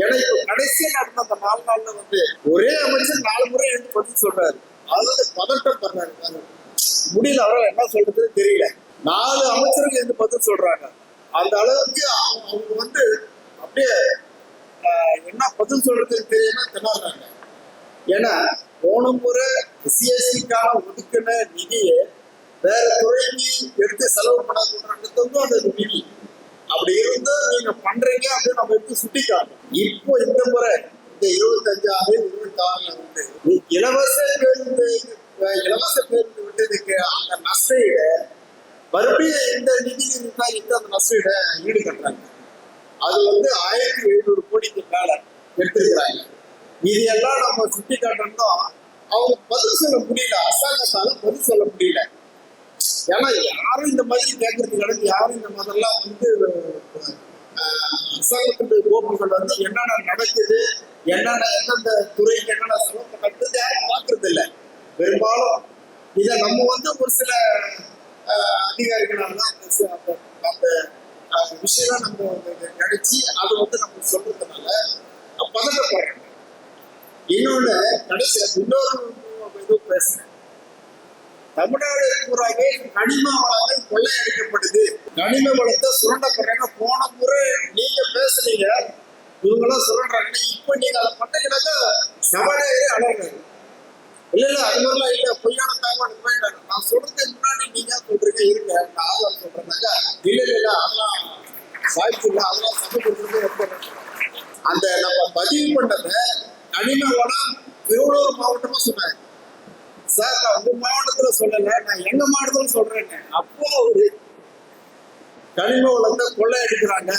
ஏன்னா இப்ப கடைசியா நடந்த அந்த 4 நாள்ல வந்து ஒரே அமைச்சர் 4 முறை எடுத்து பதில் சொல்றாரு. அதாவது பதட்டம் பண்றாரு. முடியல, அவரால் என்ன சொல்றதுன்னு தெரியல. 4 அமைச்சருக்கு எந்த பதில் சொல்றாங்க. அந்த அளவுக்கு அவங்க வந்து அப்படியே என்ன பதில் சொல்றதுன்னு தெரியாம திணறாங்க. ஏன்னா போன முறை சிஎஸ்சிக்கான ஒதுக்கின நிதியை வேற துறைக்கு எடுத்து செலவு பண்ண அந்த நிதி அப்படி இருந்தா நீங்க பண்றீங்க அப்படின்னு நம்ம எடுத்து சுட்டிக்காட்டோம். இப்போ இந்த முறை இந்த 25, 26 வந்து இலவச பேருந்து விட்டதுக்கு அந்த நஷ்டஈட மறுபடியும் இந்த நிதி அந்த நஷ்டஈட ஈடு கட்டுறாங்க. அது வந்து 1700 கோடிக்கு மேல எடுத்துக்கிறாங்க. இது எல்லாம் நம்ம சுட்டி காட்டணும். அவங்க பதில் சொல்ல முடியல, அரசாங்கத்தால பதில் சொல்ல முடியல. ஏன்னா யாரும் இந்த மாதிரி கேட்கறது கிடையாது. யாரும் இந்த மாதிரிலாம் வந்து அரசாங்கத்துடைய கோப்புகள் வந்து என்னென்ன நடக்குது, எந்தெந்த துறைக்கு என்னென்ன செலவு நடக்குது யாரும் பார்க்கறது இல்லை. பெரும்பாலும் இதை நம்ம வந்து ஒரு சில அதிகாரிகளால அந்த விஷயம் நம்ம கிடைச்சி அதை வந்து நம்ம சொல்றதுனால பதட்டப்படுறாங்க. இன்னொன்னு கடைசி இன்னொரு இதுவும் பேசுறேன். தமிழ்நாடு பூராவே கனிம வளங்கள் கொள்ளையடிக்கப்படுது, கனிம வளத்தை சுரண்டப்படுறாங்க. போன முறை நீங்க பேசுறீங்க, இவங்கெல்லாம் சுரண்டாங்க. இப்ப நீங்க அதை பண்ணீங்கன்னாக்கா சவடையே அழகு இல்ல அது மாதிரிலாம் இல்ல, பொய்யான தகவல் போயிட்டாங்க. நான் சொல்றதுக்கு முன்னாடி நீங்க சொல்றீங்க இருங்க, நான் ஆதாரம் சொல்றேன்னாக்கா இல்ல அதெல்லாம் வாய்ப்பு இல்லை, அதெல்லாம் சபை கொடுக்குறது. அந்த நம்ம பதிவு பண்ணத கனிம வளம் திருவள்ளூர் மாவட்டமா சொன்னாங்க. சார் நான் உங்க மாவட்டத்துல சொல்லல, நான் எங்க மாவட்டத்துல சொல்றேங்க. அப்போ ஒரு கனிம வளத்தை கொள்ளையடிக்கிறாங்க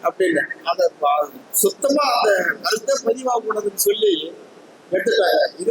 அப்படின்னு அதை சுத்தமா அந்த கருத்தை பதிவாக கூடாதுன்னு சொல்லி எடுத்துட்டாங்க.